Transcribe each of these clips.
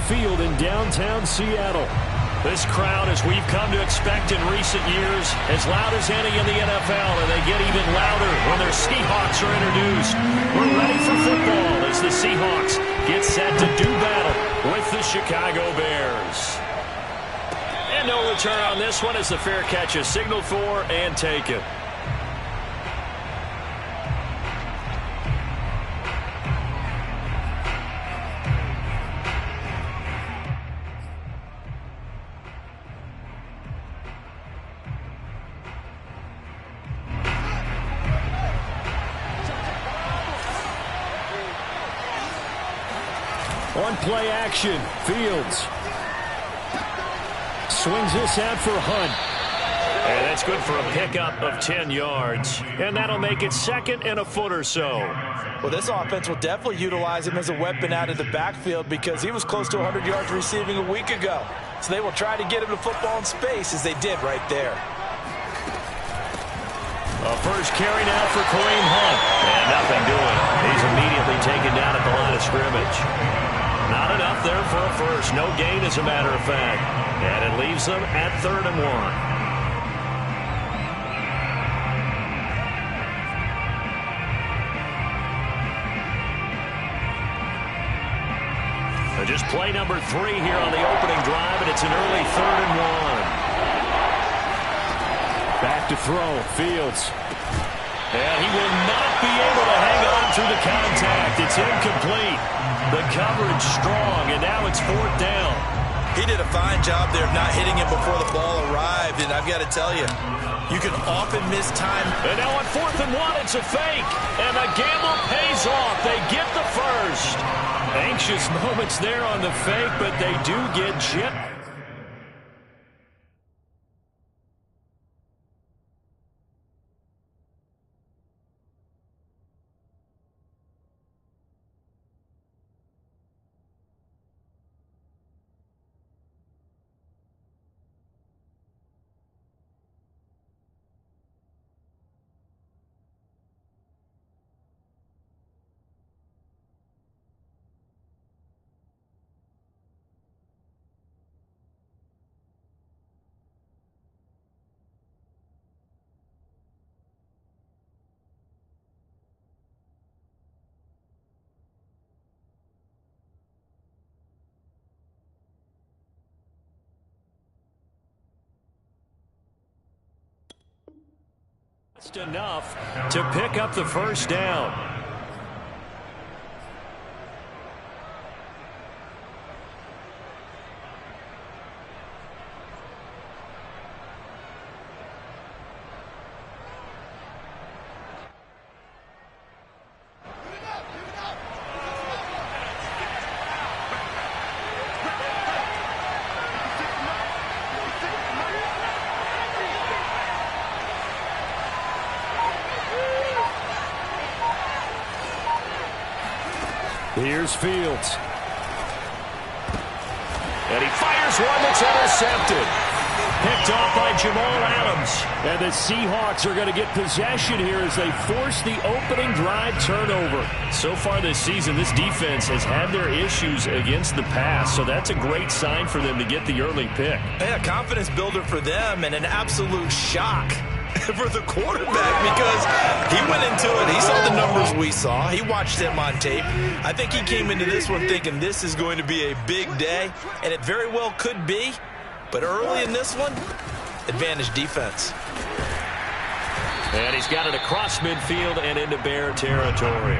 Field in downtown Seattle. This crowd, as we've come to expect in recent years, as loud as any in the NFL, and they get even louder when their Seahawks are introduced. We're ready for football as the Seahawks get set to do battle with the Chicago Bears. And no return on this one as the fair catch is signaled for and taken. On play action, Fields swings this out for Hunt. And that's good for a pickup of 10 yards. And that'll make it second and a foot or so. Well, this offense will definitely utilize him as a weapon out of the backfield because he was close to 100 yards receiving a week ago. So they will try to get him to football in space as they did right there. A first carry now for Kareem Hunt. And nothing doing. He's immediately taken down at the line of scrimmage. Not enough there for a first. No gain, as a matter of fact. And it leaves them at 3rd and 1. Just play number 3 here on the opening drive, and it's an early 3rd and 1. Back to throw, Fields. And he will not be able to hang on through the contact. It's incomplete. The coverage strong, and now it's 4th down. He did a fine job there of not hitting him before the ball arrived, and I've got to tell you, you can often miss time. And now on 4th and 1, it's a fake. And the gamble pays off. They get the first. Anxious moments there on the fake, but they do get chipped. Just enough to pick up the first down. Here's Fields. And he fires one that's intercepted. Picked off by Jamal Adams. And the Seahawks are going to get possession here as they force the opening drive turnover. So far this season, this defense has had their issues against the pass, so that's a great sign for them to get the early pick. Yeah, confidence builder for them and an absolute shock for the quarterback because he went into it. He saw the numbers we saw. He watched them on tape. I think he came into this one thinking this is going to be a big day, and it very well could be. But early in this one, advantage defense. And he's got it across midfield and into Bear territory.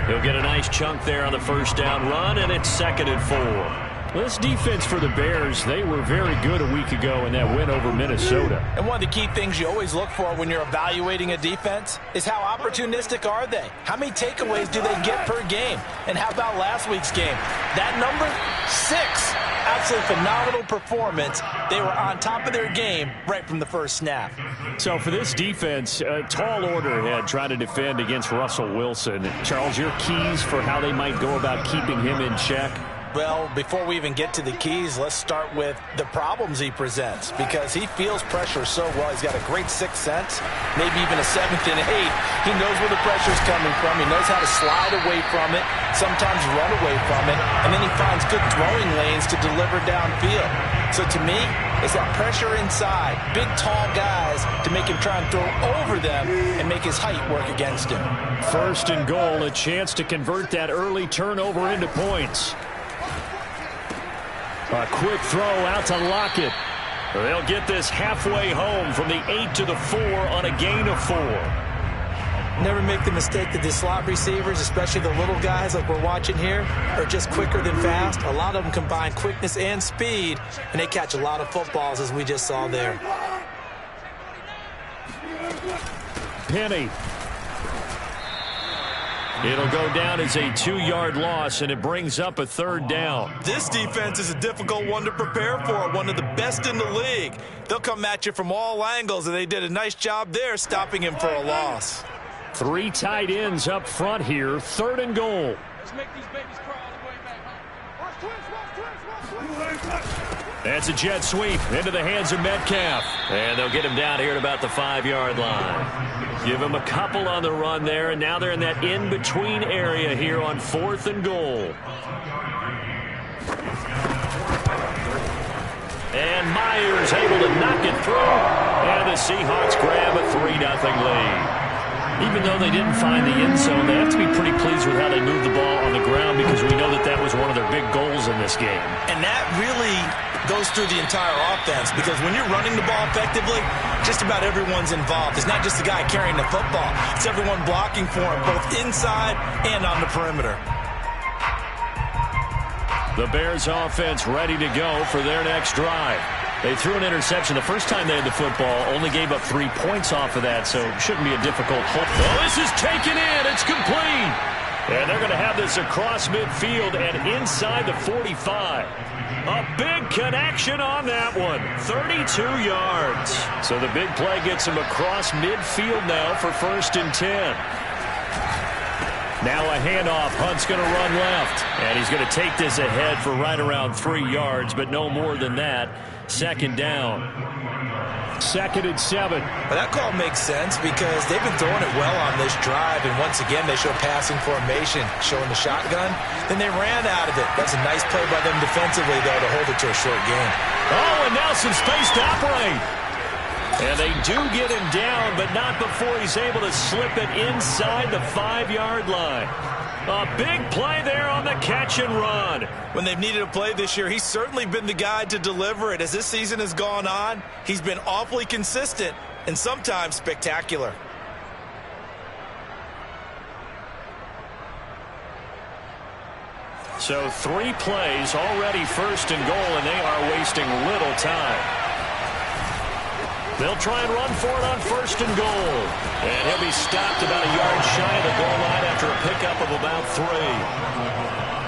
He'll get a nice chunk there on the first down run, and it's 2nd and 4. This defense for the Bears, they were very good a week ago in that win over Minnesota. And one of the key things you always look for when you're evaluating a defense is how opportunistic are they? How many takeaways do they get per game? And how about last week's game? That number, 6. Absolutely phenomenal performance. They were on top of their game right from the first snap. So for this defense, a tall order ahead trying to defend against Russell Wilson. Charles, your keys for how they might go about keeping him in check? Well, before we even get to the keys, let's start with the problems he presents, because he feels pressure so well. He's got a great sixth sense, maybe even a seventh and eighth. He knows where the pressure's coming from. He knows how to slide away from it, sometimes run away from it, and then he finds good throwing lanes to deliver downfield. So to me, it's that pressure inside, big, tall guys to make him try and throw over them and make his height work against him. First and goal, a chance to convert that early turnover into points. A quick throw out to Lockett. They'll get this halfway home from the 8 to the 4 on a gain of 4. Never make the mistake that the slot receivers, especially the little guys like we're watching here, are just quicker than fast. A lot of them combine quickness and speed, and they catch a lot of footballs, as we just saw there. Penny. It'll go down as a 2-yard loss, and it brings up a third down. This defense is a difficult one to prepare for, one of the best in the league. They'll come at you from all angles, and they did a nice job there stopping him for a loss. 3 tight ends up front here, third and goal. Let's make these babies crawl all the way back. Watch twins. That's a jet sweep into the hands of Metcalf. And they'll get him down here at about the 5-yard line. Give him a couple on the run there, and now they're in that in-between area here on 4th and goal. And Myers able to knock it through. And the Seahawks grab a 3-0 lead. Even though they didn't find the end zone, they have to be pretty pleased with how they moved the ball on the ground, because we know that that was one of their big goals in this game. And that really goes through the entire offense, because when you're running the ball effectively, just about everyone's involved. It's not just the guy carrying the football. It's everyone blocking for him, both inside and on the perimeter. The Bears offense ready to go for their next drive. They threw an interception the first time they had the football, only gave up 3 points off of that, so it shouldn't be a difficult hold. Well, this is taken in. It's complete. And they're going to have this across midfield and inside the 45. A big connection on that one. 32 yards. So the big play gets him across midfield now for 1st and 10. Now a handoff. Hunt's going to run left. And he's going to take this ahead for right around 3 yards, but no more than that. 2nd down. 2nd and 7. Well, that call makes sense, because they've been throwing it well on this drive, and once again they show passing formation, showing the shotgun. Then they ran out of it. That's a nice play by them defensively, though, to hold it to a short gain. Oh, and now some space to operate. And they do get him down, but not before he's able to slip it inside the 5-yard line. A big play there on the catch and run. When they've needed a play this year, he's certainly been the guy to deliver it. As this season has gone on, he's been awfully consistent and sometimes spectacular. So 3 plays, already 1st and goal, and they are wasting little time. They'll try and run for it on 1st and goal. And he'll be stopped about a yard shy of the goal line after a pickup of about 3.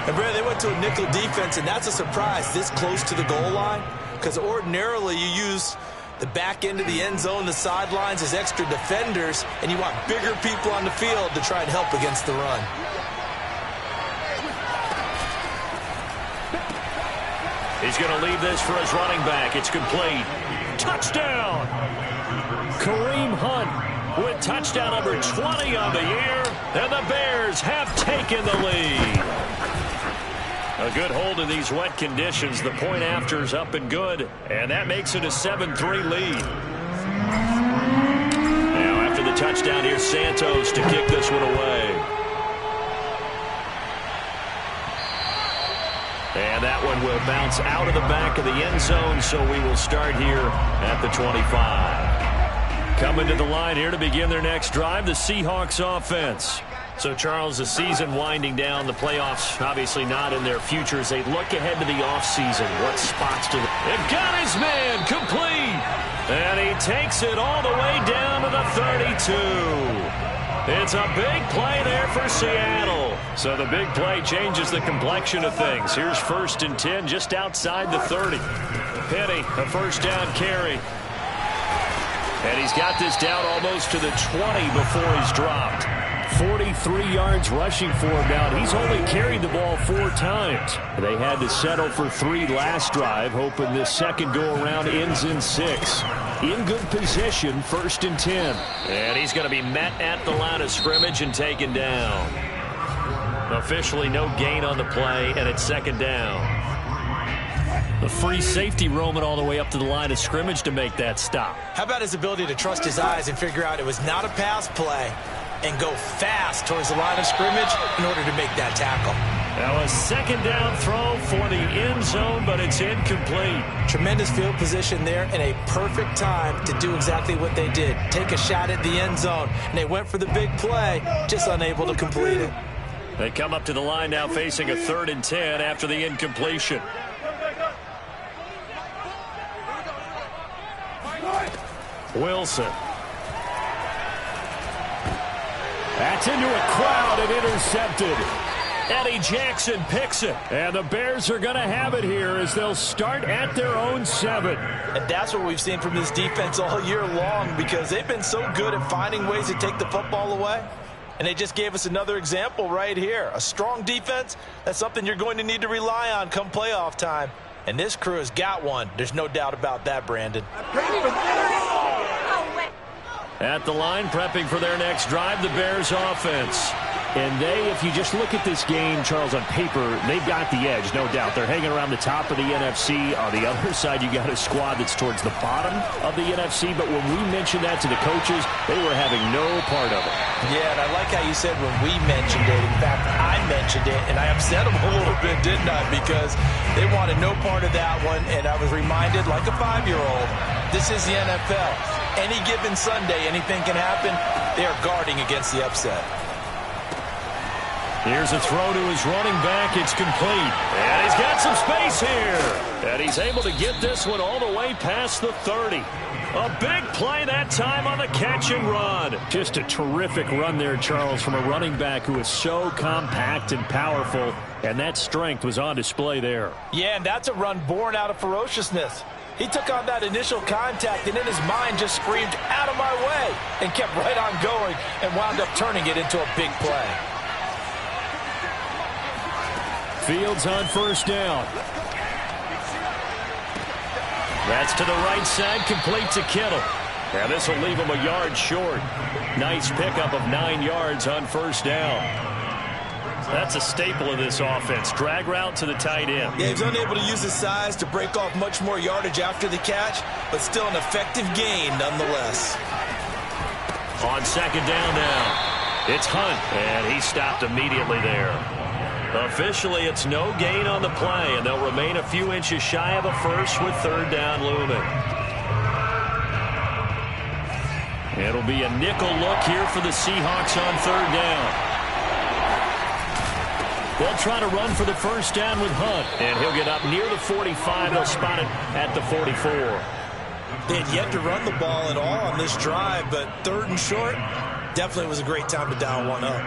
And Brad, they went to a nickel defense, and that's a surprise this close to the goal line, because ordinarily you use the back end of the end zone, the sidelines as extra defenders, and you want bigger people on the field to try and help against the run. He's going to leave this for his running back. It's complete. Touchdown! Kareem Hunt with touchdown number 20 on the year, and the Bears have taken the lead. A good hold in these wet conditions. The point after's up and good, and that makes it a 7-3 lead. Now after the touchdown, here's Santos to kick this one away. And that one will bounce out of the back of the end zone, so we will start here at the 25. Coming to the line here to begin their next drive, the Seahawks offense. So, Charles, the season winding down, the playoffs obviously not in their future as they look ahead to the offseason. What spots do they've got his man complete, and he takes it all the way down to the 32. It's a big play there for Seattle. So the big play changes the complexion of things. Here's 1st and 10 just outside the 30. Penny, a 1st down carry. And he's got this down almost to the 20 before he's dropped. 43 yards rushing for him now. He's only carried the ball 4 times. They had to settle for 3 last drive, hoping this second go-around ends in 6. In good position, 1st and 10. And he's going to be met at the line of scrimmage and taken down. Officially no gain on the play, and it's 2nd down. The free safety roaming all the way up to the line of scrimmage to make that stop. How about his ability to trust his eyes and figure out it was not a pass play and go fast towards the line of scrimmage in order to make that tackle. Now a 2nd down throw for the end zone, but it's incomplete. Tremendous field position there and a perfect time to do exactly what they did. Take a shot at the end zone, and they went for the big play, just unable to complete it. They come up to the line now facing a 3rd and 10 after the incompletion. Wilson. That's into a crowd and intercepted. Eddie Jackson picks it. And the Bears are going to have it here as they'll start at their own 7. And that's what we've seen from this defense all year long, because they've been so good at finding ways to take the football away. And they just gave us another example right here. A strong defense, that's something you're going to need to rely on come playoff time. And this crew has got one. There's no doubt about that, Brandon. At the line, prepping for their next drive, the Bears offense. And if you just look at this game, Charles, on paper, they've got the edge, no doubt. They're hanging around the top of the NFC. On the other side, you got a squad that's towards the bottom of the NFC. But when we mentioned that to the coaches, they were having no part of it. Yeah, and I like how you said when we mentioned it. In fact, I mentioned it, and I upset them a little bit, didn't I? Because they wanted no part of that one, and I was reminded, like a 5-year-old, this is the NFL. Any given Sunday, anything can happen. They are guarding against the upset. Here's a throw to his running back. It's complete. And he's got some space here. And he's able to get this one all the way past the 30. A big play that time on the catch and run. Just a terrific run there, Charles, from a running back who is so compact and powerful. And that strength was on display there. Yeah, and that's a run born out of ferociousness. He took on that initial contact and in his mind just screamed, "Out of my way," and kept right on going and wound up turning it into a big play. Fields on 1st down. That's to the right side, complete to Kittle. And this will leave him a yard short. Nice pickup of 9 yards on 1st down. That's a staple of this offense. Drag route to the tight end. Yeah, he's unable to use his size to break off much more yardage after the catch, but still an effective gain nonetheless. On 2nd down now, it's Hunt, and he stopped immediately there. Officially, it's no gain on the play, and they'll remain a few inches shy of a first with 3rd down looming. It'll be a nickel look here for the Seahawks on 3rd down. They'll try to run for the 1st down with Hunt, and he'll get up near the 45. They'll spot it at the 44. They had yet to run the ball at all on this drive, but 3rd and short definitely was a great time to dial one up.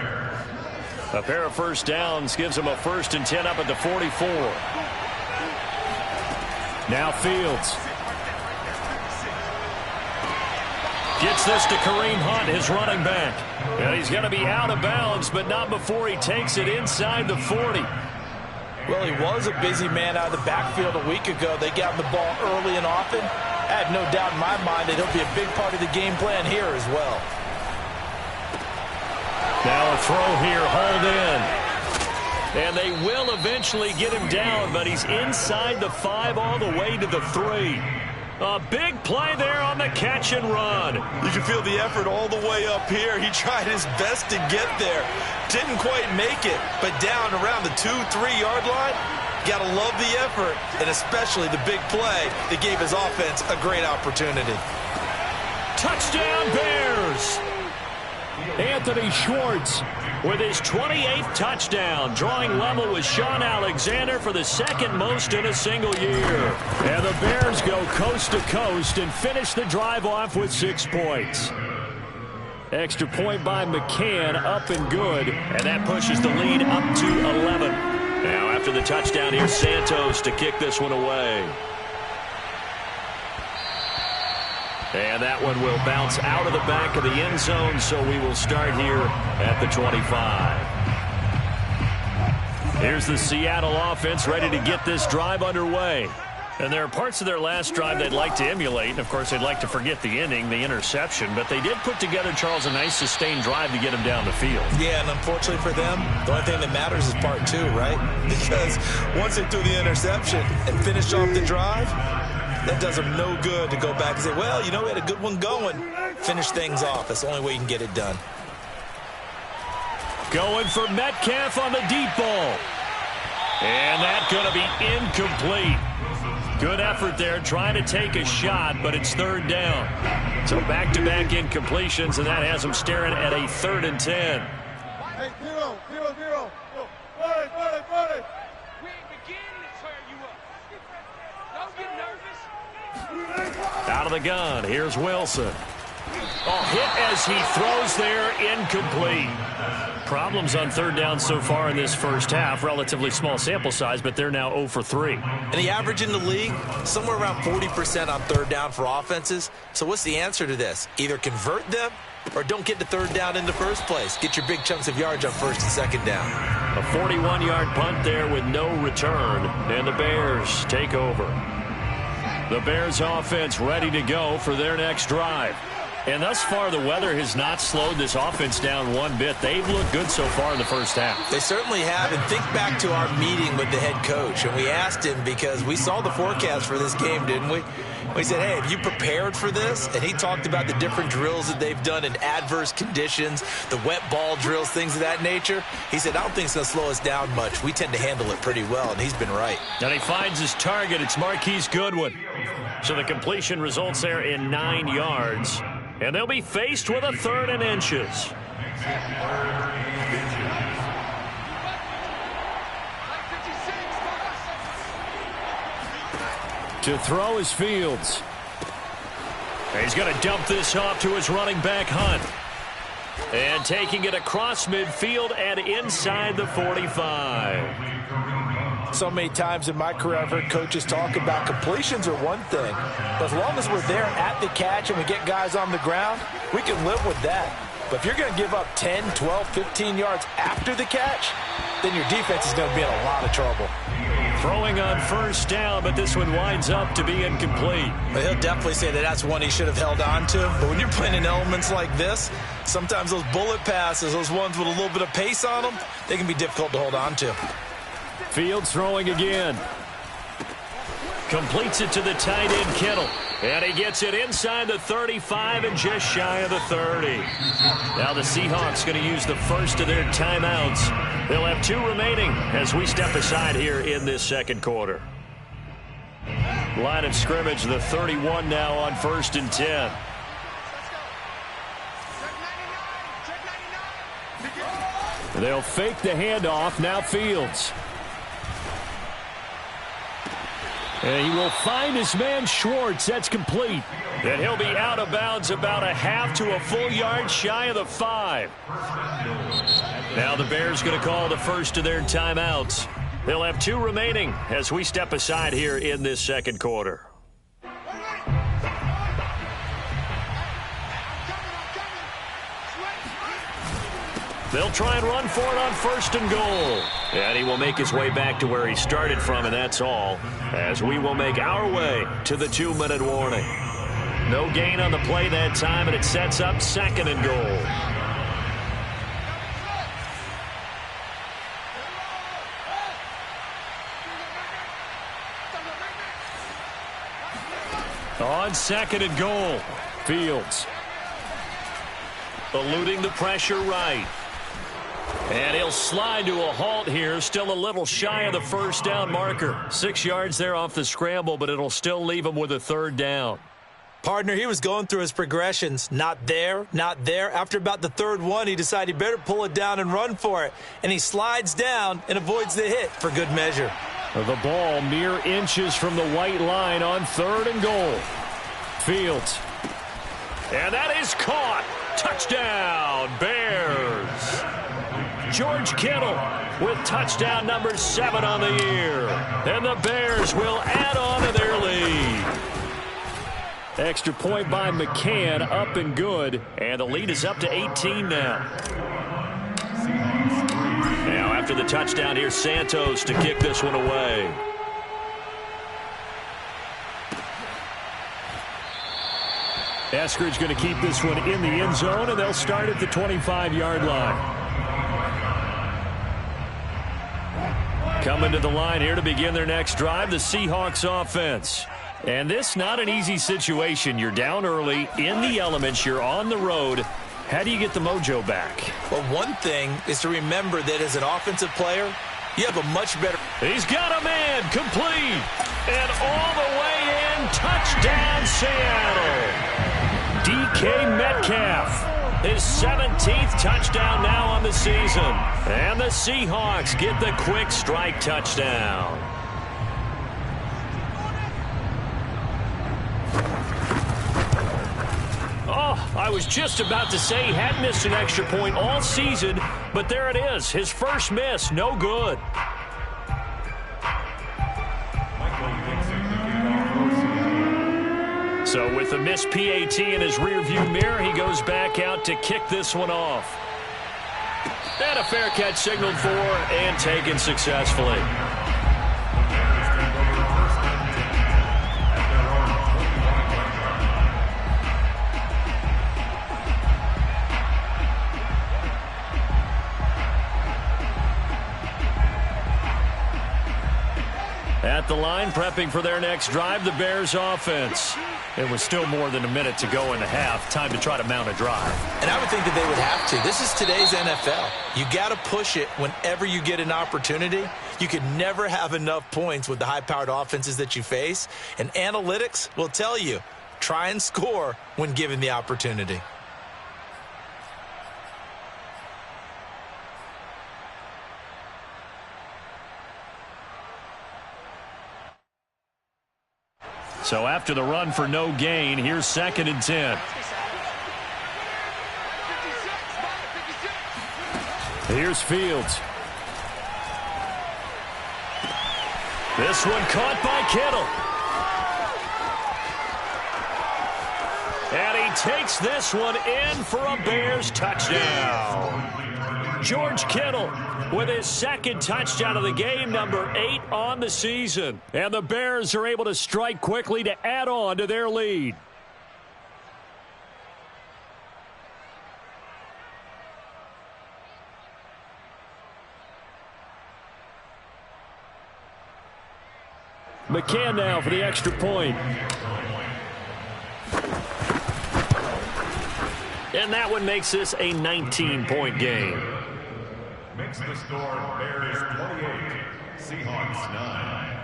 A pair of 1st downs gives them a 1st and 10 up at the 44. Now Fields. Gets this to Kareem Hunt, his running back. And he's going to be out of bounds, but not before he takes it inside the 40. Well, he was a busy man out of the backfield a week ago. They got him the ball early and often. I have no doubt in my mind that he'll be a big part of the game plan here as well. Now a throw here, hauled in. And they will eventually get him down, but he's inside the 5 all the way to the 3. A big play there on the catch and run. You can feel the effort all the way up here. He tried his best to get there. Didn't quite make it, but down around the 2-3 yard line. Gotta love the effort, and especially the big play that gave his offense a great opportunity. Touchdown Bears! Anthony Schwartz with his 28th touchdown, drawing level with Sean Alexander for the 2nd most in a single year. And the Bears go coast to coast and finish the drive off with 6 points. Extra point by McCann, up and good, and that pushes the lead up to 11. Now after the touchdown, here's Santos to kick this one away. And that one will bounce out of the back of the end zone, so we will start here at the 25. Here's the Seattle offense ready to get this drive underway. And there are parts of their last drive they'd like to emulate. And, of course, they'd like to forget the inning, the interception. But they did put together, Charles, a nice sustained drive to get him down the field. Yeah, and unfortunately for them, the only thing that matters is part two, right? Because once they threw the interception and finished off the drive, that does them no good to go back and say, well, you know, we had a good one going. Finish things off. That's the only way you can get it done. Going for Metcalf on the deep ball. And that's going to be incomplete. Good effort there, trying to take a shot, but it's third down. So back-to-back incompletions, and that has them staring at a 3rd and 10. Hey, 0, 0, 0. Buddy. We ain't beginning to tear you up. Don't get nervous. Out of the gun, here's Wilson. Oh, hit as he throws there, incomplete. Problems on third down so far in this first half. Relatively small sample size, but they're now 0 for 3. And the average in the league, somewhere around 40% on third down for offenses. So what's the answer to this? Either convert them or don't get to third down in the first place. Get your big chunks of yards on first and second down. A 41-yard punt there with no return, and the Bears take over. The Bears offense ready to go for their next drive. And thus far, the weather has not slowed this offense down one bit. They've looked good so far in the first half. They certainly have. And think back to our meeting with the head coach. And we asked him, because we saw the forecast for this game, didn't we? We said, hey, have you prepared for this? And he talked about the different drills that they've done in adverse conditions, the wet ball drills, things of that nature. He said, I don't think it's going to slow us down much. We tend to handle it pretty well, and he's been right. And he finds his target. It's Marquise Goodwin. So the completion results there in 9 yards. And they'll be faced with a 3rd and inches. To throw is Fields. He's going to dump this off to his running back, Hunt. And taking it across midfield and inside the 45. So many times in my career, I've heard coaches talk about completions are one thing. But as long as we're there at the catch and we get guys on the ground, we can live with that. But if you're going to give up 10, 12, 15 yards after the catch, then your defense is going to be in a lot of trouble. Throwing on first down, but this one winds up to be incomplete. But he'll definitely say that that's one he should have held on to. But when you're playing in elements like this, sometimes those bullet passes, those ones with a little bit of pace on them, they can be difficult to hold on to. Fields throwing again. Completes it to the tight end, Kittle. And he gets it inside the 35 and just shy of the 30. Now the Seahawks going to use the first of their timeouts. They'll have 2 remaining as we step aside here in this second quarter. Line of scrimmage, the 31 now on 1st and 10. They'll fake the handoff. Now Fields. And he will find his man Schwartz. That's complete. And he'll be out of bounds about a half to a full yard shy of the 5. Now the Bears going to call the first of their timeouts. They'll have 2 remaining as we step aside here in this second quarter. They'll try and run for it on 1st and goal. And he will make his way back to where he started from, and that's all, as we will make our way to the 2-minute warning. No gain on the play that time, and it sets up 2nd and goal. On 2nd and goal, Fields. Eluding the pressure right. And he'll slide to a halt here, still a little shy of the first down marker. 6 yards there off the scramble, but it'll still leave him with a 3rd down. Partner, he was going through his progressions. Not there, not there. After about the 3rd one, he decided he better pull it down and run for it. And he slides down and avoids the hit for good measure. The ball mere inches from the white line on 3rd and goal. Fields. And that is caught. Touchdown, Bears. George Kittle with touchdown number 7 on the year. And the Bears will add on to their lead. Extra point by McCann, up and good. And the lead is up to 18 now. Now after the touchdown, here's Santos to kick this one away. Eskridge going to keep this one in the end zone, and they'll start at the 25-yard line. Coming to the line here to begin their next drive, the Seahawks offense. And this not an easy situation. You're down early, in the elements, you're on the road. How do you get the mojo back? Well, one thing is to remember that as an offensive player, you have a much better... He's got a man, complete. And all the way in, touchdown Seattle. DK Metcalf, his 17th touchdown now on the season. And the Seahawks get the quick strike touchdown. Oh, I was just about to say he hadn't missed an extra point all season, but there it is. His first miss, no good. So with the missed PAT in his rearview mirror, he goes back out to kick this one off. And a fair catch signaled for and taken successfully. At the line, prepping for their next drive, the Bears offense. It was still more than a minute to go in the half. Time to try to mount a drive. And I would think that they would have to. This is today's NFL. You got to push it whenever you get an opportunity. You could never have enough points with the high-powered offenses that you face. And analytics will tell you, try and score when given the opportunity. So after the run for no gain, here's 2nd and 10. Here's Fields. This one caught by Kittle. And he takes this one in for a Bears touchdown. George Kittle with his 2nd touchdown of the game, number 8 on the season. And the Bears are able to strike quickly to add on to their lead. McCann now for the extra point. And that one makes this a 19-point game. Makes the score Bears 28, Seahawks 9.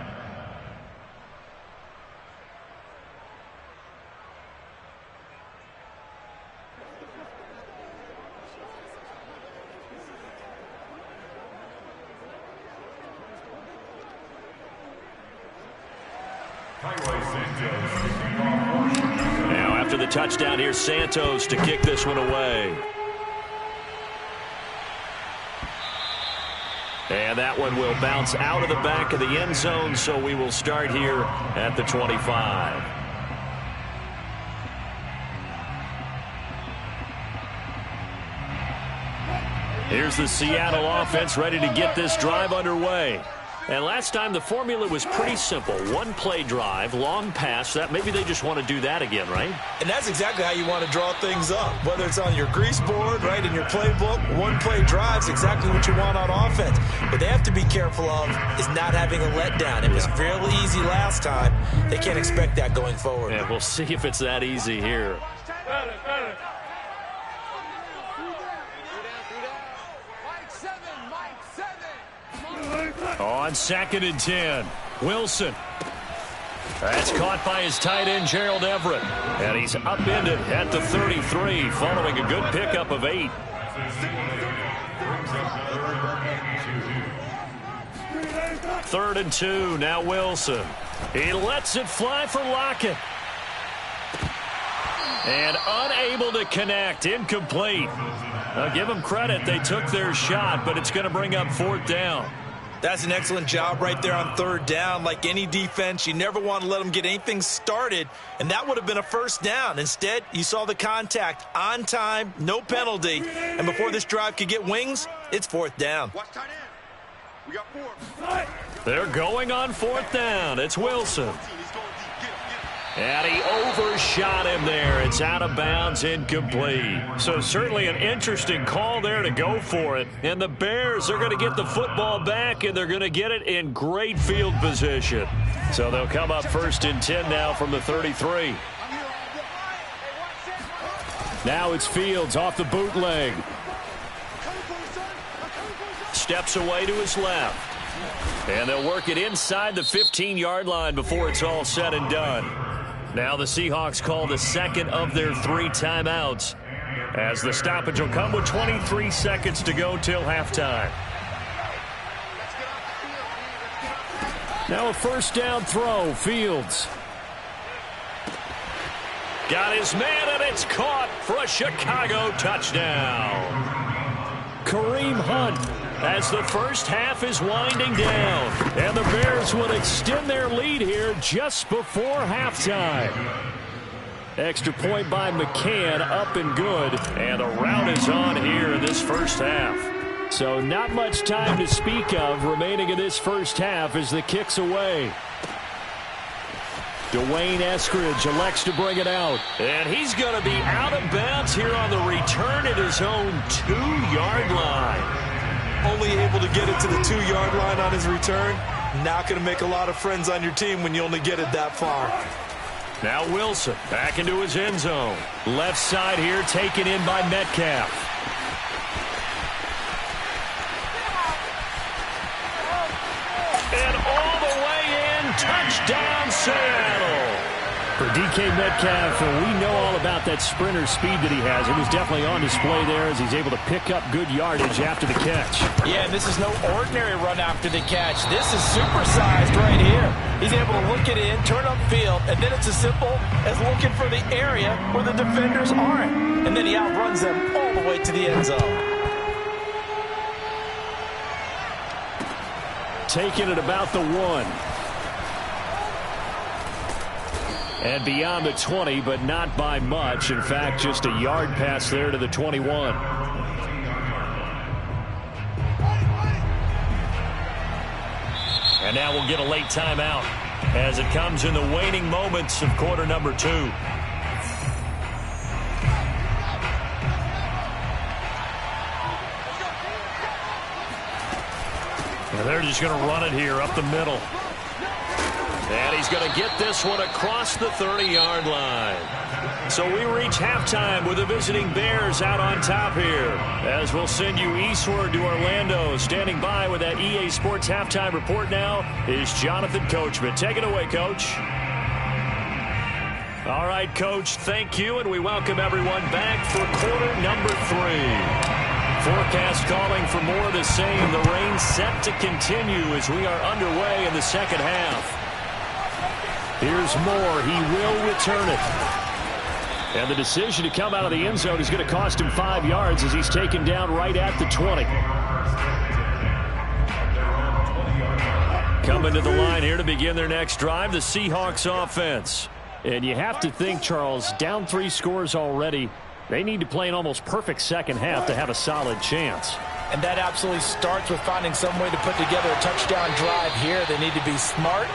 Now after the touchdown, here's Santos to kick this one away. And that one will bounce out of the back of the end zone, so we will start here at the 25. Here's the Seattle offense ready to get this drive underway. And last time the formula was pretty simple. One play drive, long pass. That maybe they just want to do that again, right? And that's exactly how you want to draw things up. Whether it's on your grease board, right, in your playbook, one play drive's exactly what you want on offense. What they have to be careful of is not having a letdown. It was fairly easy last time. They can't expect that going forward. And we'll see if it's that easy here. On 2nd and 10, Wilson. That's caught by his tight end, Gerald Everett. And he's upended at the 33, following a good pickup of 8. Third and 2, now Wilson. He lets it fly for Lockett. And unable to connect, incomplete. I'll give them credit, they took their shot, but it's going to bring up 4th down. That's an excellent job right there on third down. Like any defense, you never want to let them get anything started, and that would have been a first down. Instead, you saw the contact on time, no penalty, and before this drive could get wings, it's fourth down. Watch tight end. We got 4. They're going on fourth down. It's Wilson. And he overshot him there. It's out of bounds, incomplete. So certainly an interesting call there to go for it. And the Bears are going to get the football back, and they're going to get it in great field position. So they'll come up 1st and 10 now from the 33. Now it's Fields off the bootleg. Steps away to his left. And they'll work it inside the 15-yard line before it's all said and done. Now the Seahawks call the second of their 3 timeouts, as the stoppage will come with 23 seconds to go till halftime. Now a first down throw. Fields got his man, and it's caught for a Chicago touchdown. Kareem Hunt, as the first half is winding down, and the Bears will extend their lead here just before halftime. Extra point by McCann, up and good, and the route is on here in this first half. So not much time to speak of remaining in this first half as the kick's away. Dwayne Eskridge elects to bring it out. And he's going to be out of bounds here on the return at his own 2-yard line. Only able to get it to the 2-yard line on his return. Not going to make a lot of friends on your team when you only get it that far. Now Wilson back into his end zone. Left side here taken in by Metcalf. And all the way in, touchdown Seattle. For DK Metcalf, we know all about that sprinter speed that he has. It was definitely on display there as he's able to pick up good yardage after the catch. Yeah, and this is no ordinary run after the catch. This is supersized right here. He's able to look it in, turn upfield, and then it's as simple as looking for the area where the defenders aren't. And then he outruns them all the way to the end zone. Taking it about the 1. And beyond the 20, but not by much. In fact, just a yard pass there to the 21. And now we'll get a late timeout as it comes in the waning moments of quarter number 2. And they're just going to run it here up the middle. And he's going to get this one across the 30-yard line. So we reach halftime with the visiting Bears out on top here. As we'll send you eastward to Orlando. Standing by with that EA Sports halftime report now is Jonathan Coachman. Take it away, Coach. All right, Coach, thank you, and we welcome everyone back for quarter number 3. Forecast calling for more of the same. The rain set to continue as we are underway in the second half. Here's Moore. He will return it. And the decision to come out of the end zone is going to cost him 5 yards as he's taken down right at the 20. Coming to the line here to begin their next drive, the Seahawks offense. And you have to think, Charles, down 3 scores already. They need to play an almost perfect second half to have a solid chance. And that absolutely starts with finding some way to put together a touchdown drive here. They need to be smart,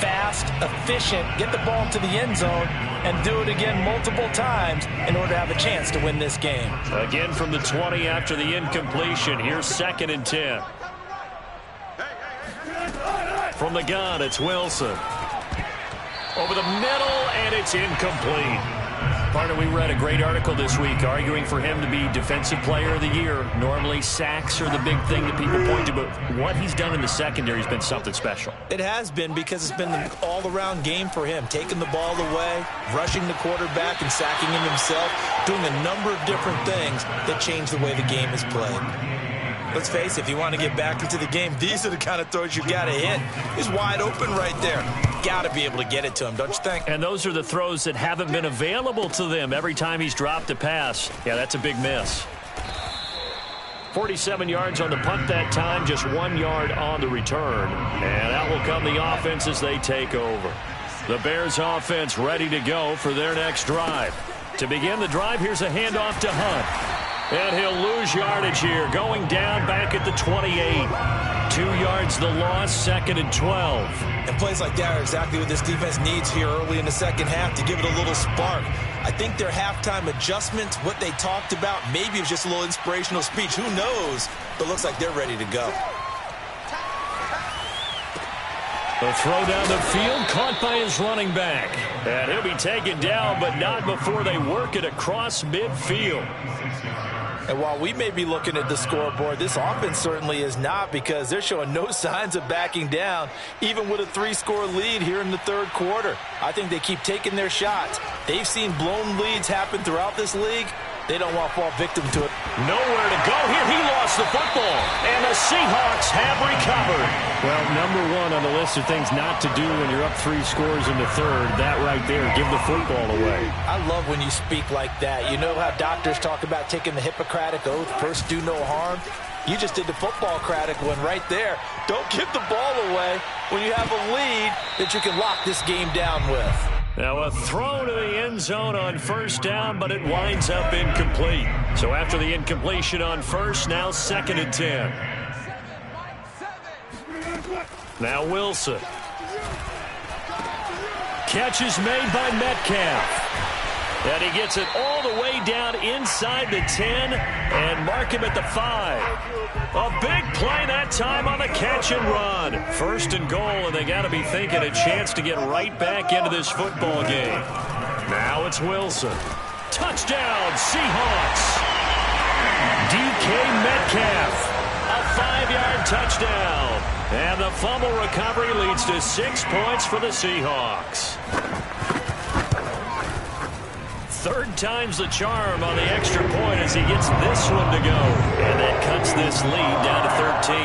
fast, efficient, get the ball to the end zone, and do it again multiple times in order to have a chance to win this game. Again from the 20 after the incompletion. Here's 2nd and 10. From the gun, it's Wilson. Over the middle, and it's incomplete. Partner, we read a great article this week arguing for him to be Defensive Player of the Year. Normally, sacks are the big thing that people point to, but what he's done in the secondary has been something special. It has been, because it's been an all-around game for him. Taking the ball away, rushing the quarterback, and sacking him himself, doing a number of different things that change the way the game is played. Let's face it, if you want to get back into the game, these are the kind of throws you got to hit. He's wide open right there. Got to be able to get it to him, don't you think? And those are the throws that haven't been available to them every time he's dropped a pass. Yeah, that's a big miss. 47 yards on the punt that time, just 1 yard on the return. And out will come the offense as they take over. The Bears offense ready to go for their next drive. To begin the drive, here's a handoff to Hunt. And he'll lose yardage here, going down back at the 28. 2 yards the loss, 2nd and 12. And plays like that are exactly what this defense needs here early in the second half to give it a little spark. I think their halftime adjustments, what they talked about, maybe it was just a little inspirational speech. Who knows? But looks like they're ready to go. The throw down the field, caught by his running back. And he'll be taken down, but not before they work it across midfield. And while we may be looking at the scoreboard, this offense certainly is not, because they're showing no signs of backing down, even with a 3-score lead here in the third quarter. I think they keep taking their shots. They've seen blown leads happen throughout this league. They don't want to fall victim to it. Nowhere to go here. He lost the football. And the Seahawks have recovered. Well, number one on the list of things not to do when you're up 3 scores in the third. That right there, give the football away. I love when you speak like that. You know how doctors talk about taking the Hippocratic Oath, first do no harm? You just did the football-cratic one right there. Don't give the ball away when you have a lead that you can lock this game down with. Now a throw to the end zone on first down, but it winds up incomplete. So after the incompletion on first, now 2nd and 10. Now Wilson. Catch is made by Metcalf. And he gets it all the way down inside the 10 and mark him at the 5. A big play that time on the catch and run. 1st and goal, and they got to be thinking a chance to get right back into this football game. Now it's Wilson. Touchdown, Seahawks. DK Metcalf. A 5-yard touchdown. And the fumble recovery leads to 6 points for the Seahawks. 3rd time's the charm on the extra point as he gets this one to go. And that cuts this lead down to 13.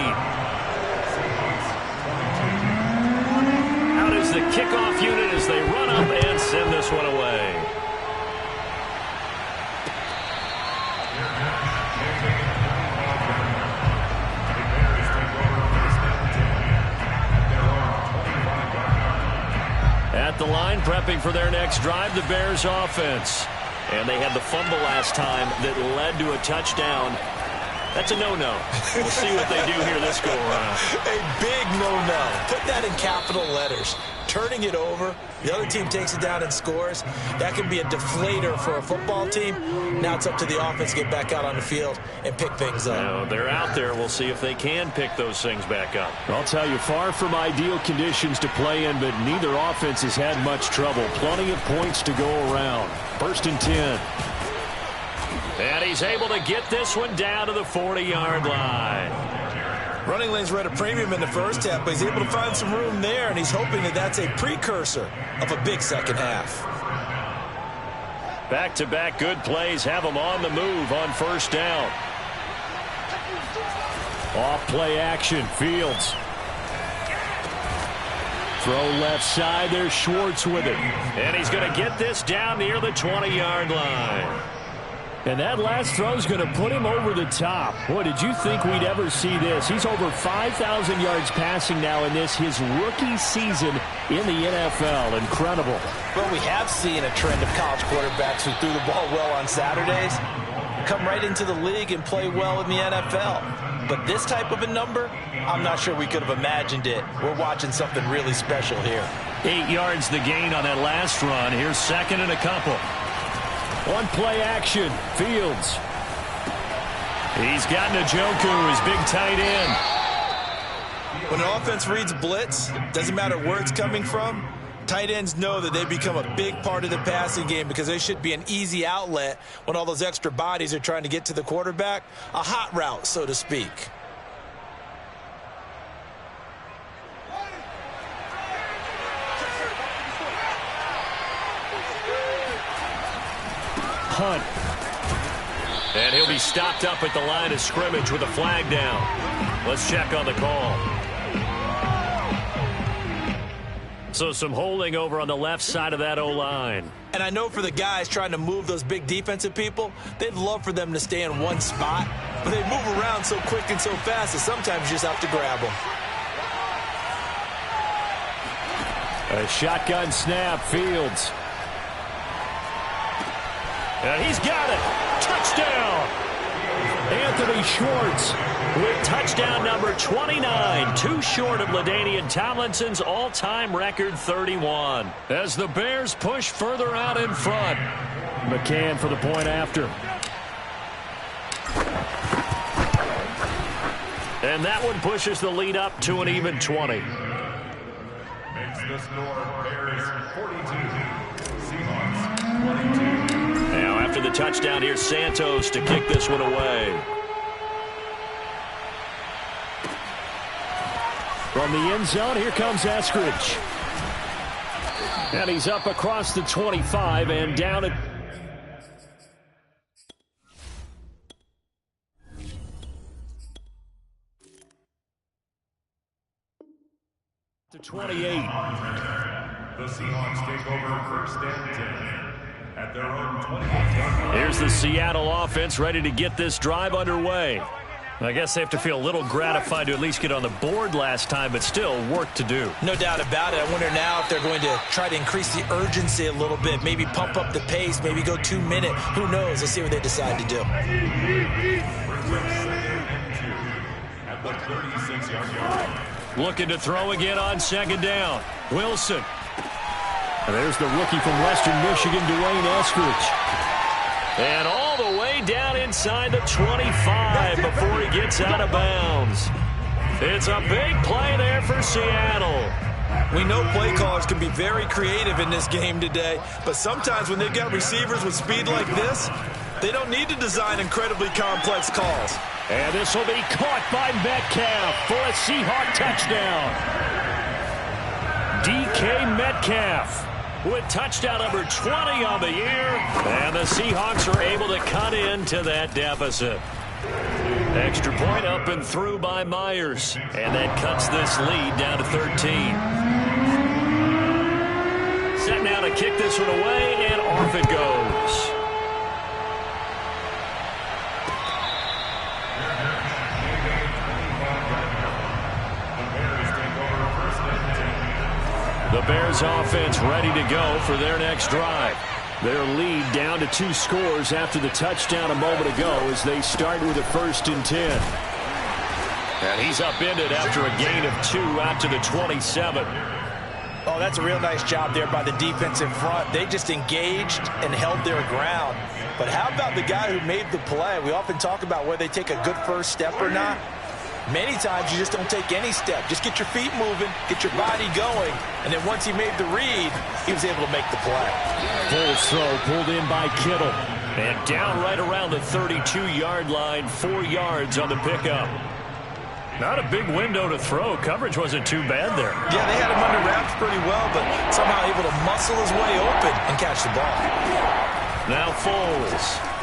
Out is the kickoff unit as they run up and send this one away. At the line, prepping for their next drive, the Bears offense. And they had the fumble last time that led to a touchdown. That's a no-no. We'll see what they do here this go-around. A big no-no. Put that in capital letters. Turning it over, the other team takes it down and scores. That can be a deflator for a football team. Now it's up to the offense to get back out on the field and pick things up. Now, they're out there. We'll see if they can pick those things back up. I'll tell you, far from ideal conditions to play in, but neither offense has had much trouble. Plenty of points to go around. 1st and 10. And he's able to get this one down to the 40-yard line. Running lanes were at a premium in the first half, but he's able to find some room there, and he's hoping that that's a precursor of a big second half. Back-to-back good plays have him on the move on first down. Off play action, Fields. Throw left side, there's Schwartz with it. And he's going to get this down near the 20-yard line. And that last throw is going to put him over the top. Boy, did you think we'd ever see this? He's over 5,000 yards passing now in this, his rookie season in the NFL. Incredible. Well, we have seen a trend of college quarterbacks who threw the ball well on Saturdays come right into the league and play well in the NFL. But this type of a number, I'm not sure we could have imagined it. We're watching something really special here. 8 yards the gain on that last run. Here's 2nd and a couple. One play action, Fields. He's got Njoku, his big tight end. When an offense reads blitz, doesn't matter where it's coming from, tight ends know that they become a big part of the passing game because they should be an easy outlet when all those extra bodies are trying to get to the quarterback. A hot route, so to speak. Hunt. And he'll be stopped up at the line of scrimmage with a flag down. Let's check on the call. So some holding over on the left side of that O-line. And I know for the guys trying to move those big defensive people, they'd love for them to stay in one spot. but they move around so quick and so fast that sometimes you just have to grab them. A shotgun snap, Fields. And he's got it. Touchdown. Anthony Schwartz with touchdown number 29, too short of LaDainian Tomlinson's all-time record 31. As the Bears push further out in front. McCann for the point after. And that one pushes the lead up to an even 20. Makes the score Bears 42, Seahawks 22. Now after the touchdown, here's Santos to kick this one away. From the end zone, here comes Eskridge. And he's up across the 25 and down at to 28. The Seahawks take over first and 10 at their own 28. Here's the Seattle offense ready to get this drive underway. I guess they have to feel a little gratified to at least get on the board last time, but still work to do. No doubt about it. I wonder now if they're going to try to increase the urgency a little bit, maybe pump up the pace, maybe go 2 minute. Who knows? Let's see what they decide to do. At the 36-yard line. Looking to throw again on second down. Wilson. And there's the rookie from Western Michigan, Dwayne Eskridge. And all the way down inside the 25 before he gets out of bounds. It's a big play there for Seattle. We know play callers can be very creative in this game today, but sometimes when they've got receivers with speed like this, they don't need to design incredibly complex calls. And this will be caught by Metcalf for a Seahawk touchdown. DK Metcalf with touchdown number 20 on the year. And the Seahawks are able to cut into that deficit. Extra point up and through by Myers. And that cuts this lead down to 13. Set now to kick this one away, and off it goes. The Bears offense ready to go for their next drive. Their lead down to 2 scores after the touchdown a moment ago as they start with a 1st and 10. And he's upended after a gain of 2 out to the 27. Oh, that's a real nice job there by the defense in front. They just engaged and held their ground. But how about the guy who made the play? We often talk about whether they take a good first step or not. Many times you just don't take any step. Just get your feet moving, get your body going, and then once he made the read, he was able to make the play. Bulls throw pulled in by Kittle. And down right around the 32-yard line, 4 yards on the pickup. Not a big window to throw. Coverage wasn't too bad there. Yeah, they had him under wraps pretty well, but somehow able to muscle his way open and catch the ball. Now Foles.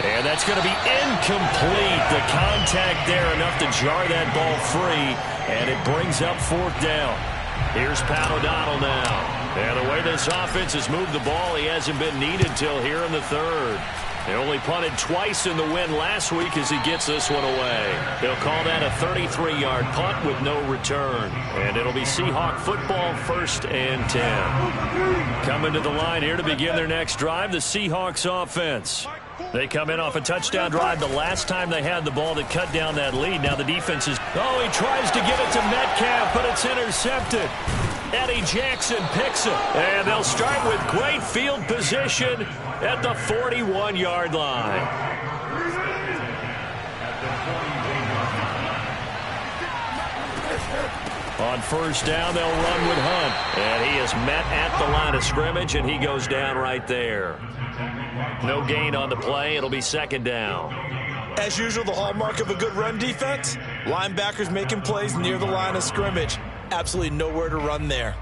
And that's going to be incomplete. The contact there enough to jar that ball free, and it brings up 4th down. Here's Pat O'Donnell now. And the way this offense has moved the ball, he hasn't been needed till here in the 3rd. They only punted twice in the win last week as he gets this one away. They'll call that a 33-yard punt with no return. And it'll be Seahawk football 1st and 10. Coming to the line here to begin their next drive, the Seahawks offense. They come in off a touchdown drive the last time they had the ball that cut down that lead. Now the defense is... Oh, he tries to give it to Metcalf, but it's intercepted. Eddie Jackson picks it. And they'll start with great field position at the 41-yard line. On 1st down, they'll run with Hunt. And he is met at the line of scrimmage, and he goes down right there. No gain on the play. It'll be 2nd down. As usual, the hallmark of a good run defense, linebackers making plays near the line of scrimmage. Absolutely nowhere to run there.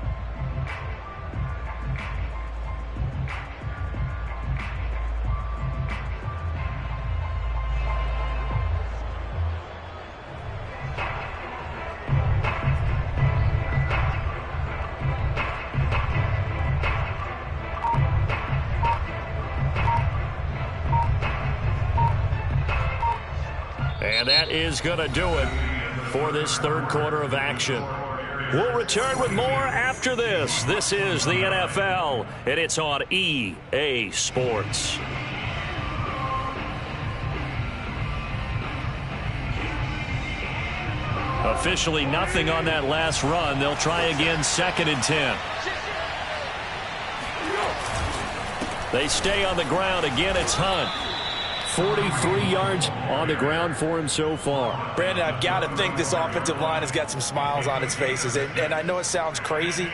And that is going to do it for this third quarter of action. We'll return with more after this. This is the NFL, and it's on EA Sports. Officially nothing on that last run. They'll try again, 2nd and 10. They stay on the ground. Again, it's Hunt. 43 yards on the ground for him so far. Brandon, I've got to think this offensive line has got some smiles on its faces. And I know it sounds crazy,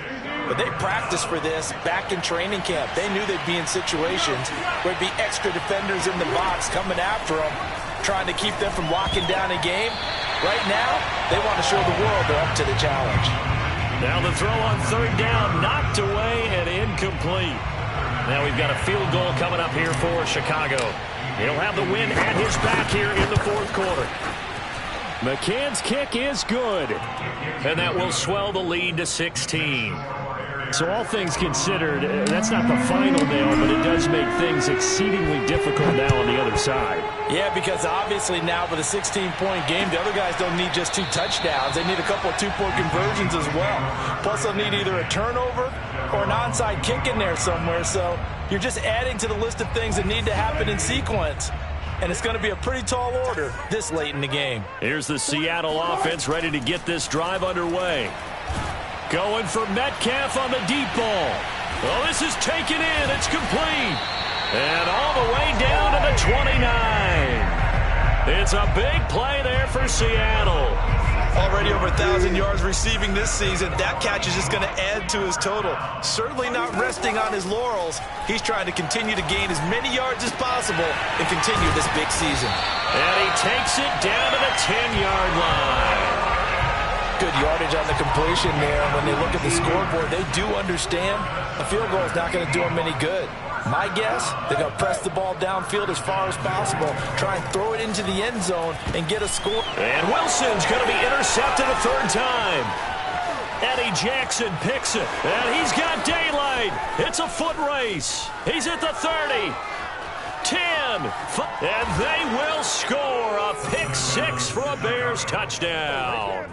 but they practiced for this back in training camp. They knew they'd be in situations where there'd be extra defenders in the box coming after them, trying to keep them from locking down a game. Right now, they want to show the world they're up to the challenge. Now the throw on 3rd down, knocked away and incomplete. Now we've got a field goal coming up here for Chicago. He'll have the win at his back here in the 4th quarter. McCann's kick is good. And that will swell the lead to 16. So all things considered, that's not the final nail, but it does make things exceedingly difficult now on the other side. Yeah, because obviously now with a 16-point game, the other guys don't need just 2 touchdowns. They need a couple of 2-point conversions as well. Plus, they'll need either a turnover or an onside kick in there somewhere. So you're just adding to the list of things that need to happen in sequence. And it's going to be a pretty tall order this late in the game. Here's the Seattle offense ready to get this drive underway. Going for Metcalf on the deep ball. Well, this is taken in. It's complete. And all the way down to the 29. It's a big play there for Seattle. Already over 1,000 yards receiving this season. That catch is just going to add to his total. Certainly not resting on his laurels. He's trying to continue to gain as many yards as possible and continue this big season. And he takes it down to the 10-yard line. Good yardage on the completion there. When they look at the scoreboard, they do understand a field goal is not going to do them any good. My guess, they're going to press the ball downfield as far as possible, try and throw it into the end zone and get a score. And Wilson's going to be intercepted a 3rd time. Eddie Jackson picks it, and he's got daylight. It's a foot race. He's at the 30. 10, and they will score a pick 6 for a Bears touchdown.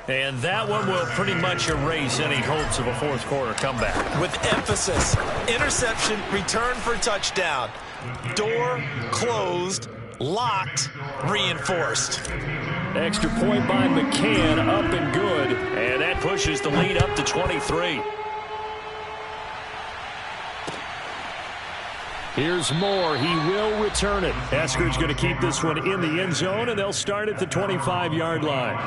And that one will pretty much erase any hopes of a 4th quarter comeback. With emphasis, interception, return for touchdown. Door closed, locked, reinforced. Extra point by McCann, up and good. And that pushes the lead up to 23. Here's Moore. He will return it. Eskridge going to keep this one in the end zone, and they'll start at the 25-yard line.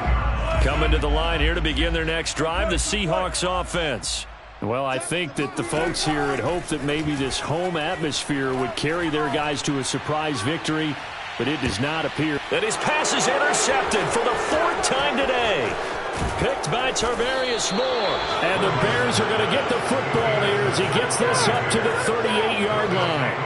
Coming to the line here to begin their next drive, the Seahawks offense. Well, I think that the folks here had hoped that maybe this home atmosphere would carry their guys to a surprise victory, but it does not appear. And his pass is intercepted for the 4th time today. Picked by Tarvarius Moore. And the Bears are going to get the football here as he gets this up to the 38-yard line.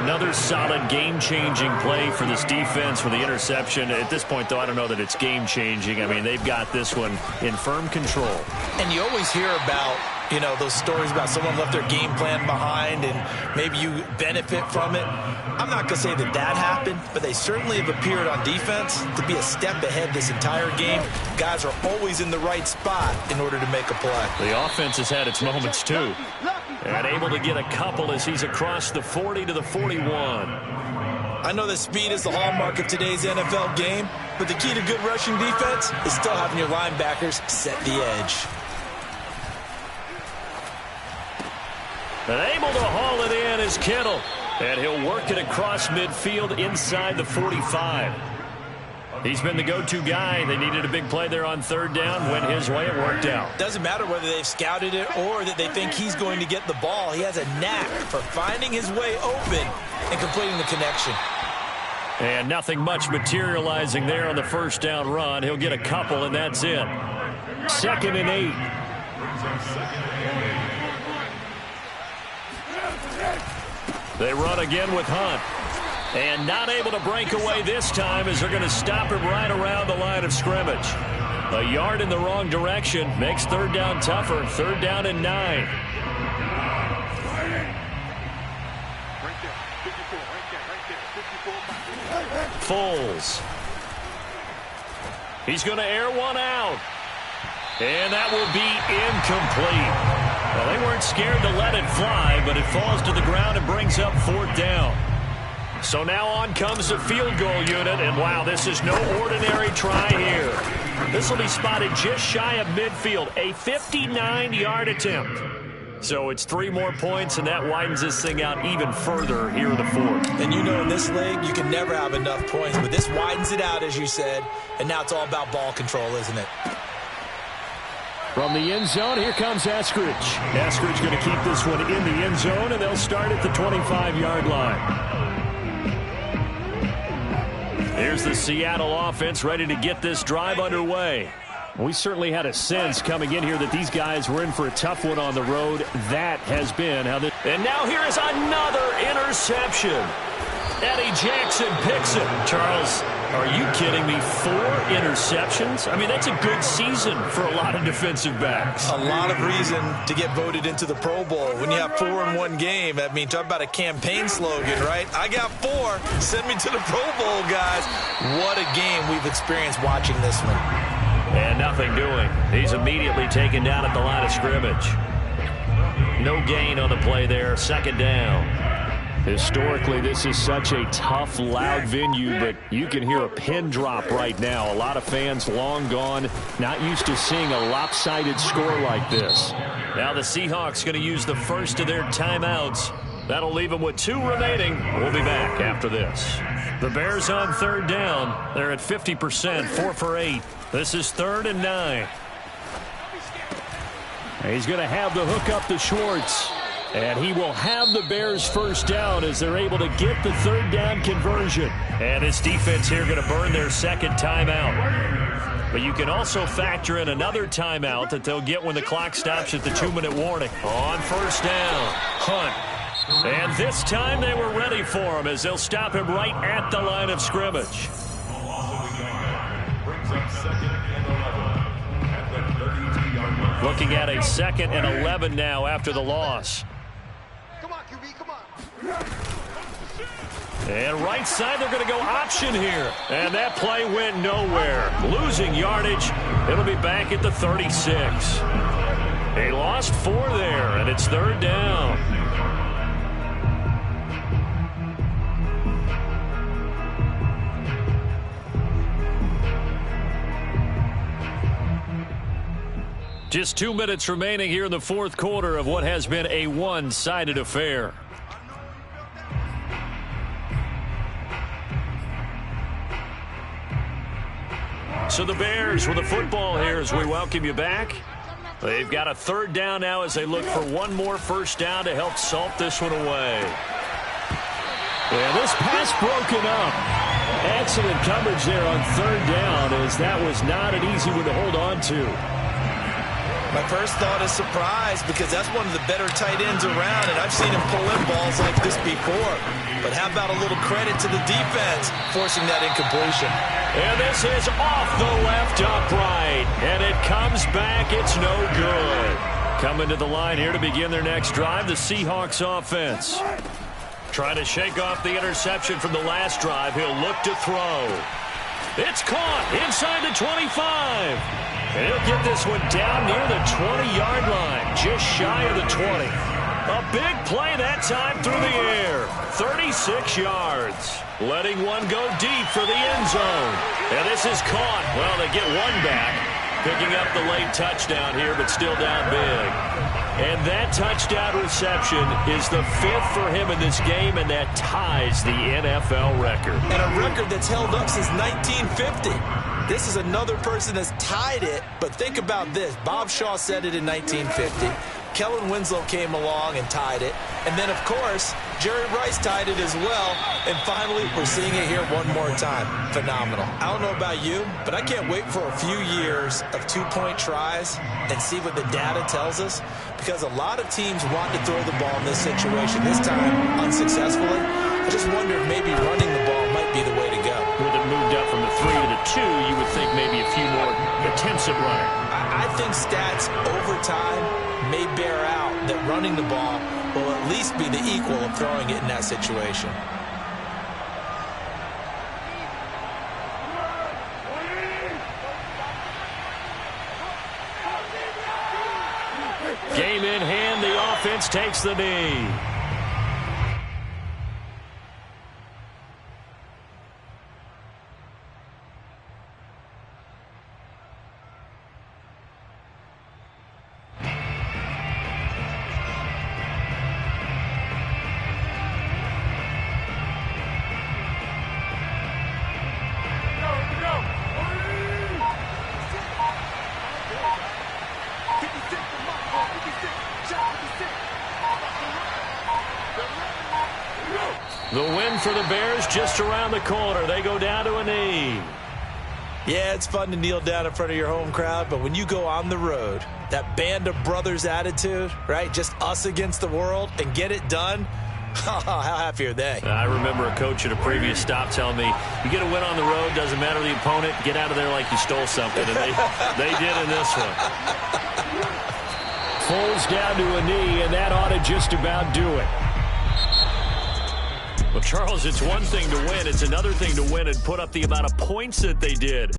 Another solid game-changing play for this defense for the interception. At this point, though, I don't know that it's game-changing. I mean, they've got this one in firm control. And you always hear about, you know, those stories about someone left their game plan behind and maybe you benefit from it. I'm not going to say that that happened, but they certainly have appeared on defense to be a step ahead this entire game. Guys are always in the right spot in order to make a play. The offense has had its moments, too. And able to get a couple as he's across the 40 to the 41. I know that speed is the hallmark of today's NFL game, but the key to good rushing defense is still having your linebackers set the edge. And able to haul it in is Kittle. And he'll work it across midfield inside the 45. He's been the go-to guy. They needed a big play there on 3rd down. Went his way. It worked out. Doesn't matter whether they've scouted it or that they think he's going to get the ball. He has a knack for finding his way open and completing the connection. And nothing much materializing there on the 1st down run. He'll get a couple, and that's it. 2nd and 8. They run again with Hunt. And not able to break away this time as they're going to stop him right around the line of scrimmage. A yard in the wrong direction makes 3rd down tougher. 3rd down and 9. Foles. He's going to air one out. And that will be incomplete. Well, they weren't scared to let it fly, but it falls to the ground and brings up 4th down. So now on comes the field goal unit, and wow, this is no ordinary try here. This will be spotted just shy of midfield, a 59-yard attempt. So it's 3 more points, and that widens this thing out even further here in the 4th. And you know in this league, you can never have enough points, but this widens it out, as you said, and now it's all about ball control, isn't it? From the end zone, here comes Eskridge. Eskridge going to keep this one in the end zone, and they'll start at the 25-yard line. Here's the Seattle offense ready to get this drive underway. We certainly had a sense coming in here that these guys were in for a tough one on the road. That has been how this... And now here is another interception. Eddie Jackson picks it. Charles, are you kidding me? 4 interceptions? I mean, that's a good season for a lot of defensive backs. A lot of reason to get voted into the Pro Bowl. When you have 4 in one game, I mean, talk about a campaign slogan, right? I got 4. Send me to the Pro Bowl, guys. What a game we've experienced watching this one. And nothing doing. He's immediately taken down at the line of scrimmage. No gain on the play there. 2nd down. Historically, this is such a tough, loud venue, but you can hear a pin drop right now. A lot of fans long gone, not used to seeing a lopsided score like this. Now the Seahawks going to use the first of their timeouts. That'll leave them with 2 remaining. We'll be back after this. The Bears on 3rd down. They're at 50%, 4 for 8. This is 3rd and 9. He's going to have the hook up to Schwartz. And he will have the Bears first down as they're able to get the 3rd down conversion. And this defense here going to burn their 2nd timeout. But you can also factor in another timeout that they'll get when the clock stops at the 2-minute warning. On 1st down, Hunt. And this time they were ready for him as they'll stop him right at the line of scrimmage. Looking at a 2nd and 11 now after the loss. And right side, they're going to go option here. And that play went nowhere. Losing yardage. It'll be back at the 36. They lost 4 there, and it's 3rd down. Just 2 minutes remaining here in the 4th quarter of what has been a one-sided affair. So the Bears with the football here as we welcome you back. They've got a 3rd down now as they look for 1 more first down to help salt this one away. Yeah, this pass broken up. Excellent coverage there on 3rd down as that was not an easy one to hold on to. My first thought is surprise because that's one of the better tight ends around, and I've seen him pull in balls like this before. But how about a little credit to the defense forcing that incompletion? And this is off the left upright, and it comes back. It's no good. Coming to the line here to begin their next drive, the Seahawks offense. Trying to shake off the interception from the last drive. He'll look to throw. It's caught inside the 25. And he'll get this one down near the 20-yard line, just shy of the 20. A big play that time through the air. 36 yards. Letting one go deep for the end zone. And this is caught. Well, they get one back. Picking up the late touchdown here, but still down big. And that touchdown reception is the 5th for him in this game, and that ties the NFL record. And a record that's held up since 1950. This is another person that's tied it, but think about this. Bob Shaw said it in 1950. Kellen Winslow came along and tied it. And then, of course, Jerry Rice tied it as well. And finally, we're seeing it here one more time. Phenomenal. I don't know about you, but I can't wait for a few years of 2-point tries and see what the data tells us. Because a lot of teams want to throw the ball in this situation, this time unsuccessfully. I just wonder if maybe running the ball might be the way to go. With it moved up from the 3 to the 2, you would think maybe a few more attempts at running. I think stats over time may bear out that running the ball will at least be the equal of throwing it in that situation. Game in hand, the offense takes the knee. The win for the Bears just around the corner. They go down to a knee. Yeah, it's fun to kneel down in front of your home crowd, but when you go on the road, that band of brothers attitude, right? Just us against the world and get it done. How happy are they? I remember a coach at a previous stop telling me, you get a win on the road, doesn't matter the opponent, get out of there like you stole something. And they did in this one. Falls down to a knee, and that ought to just about do it. Well, Charles, it's one thing to win. It's another thing to win and put up the amount of points that they did.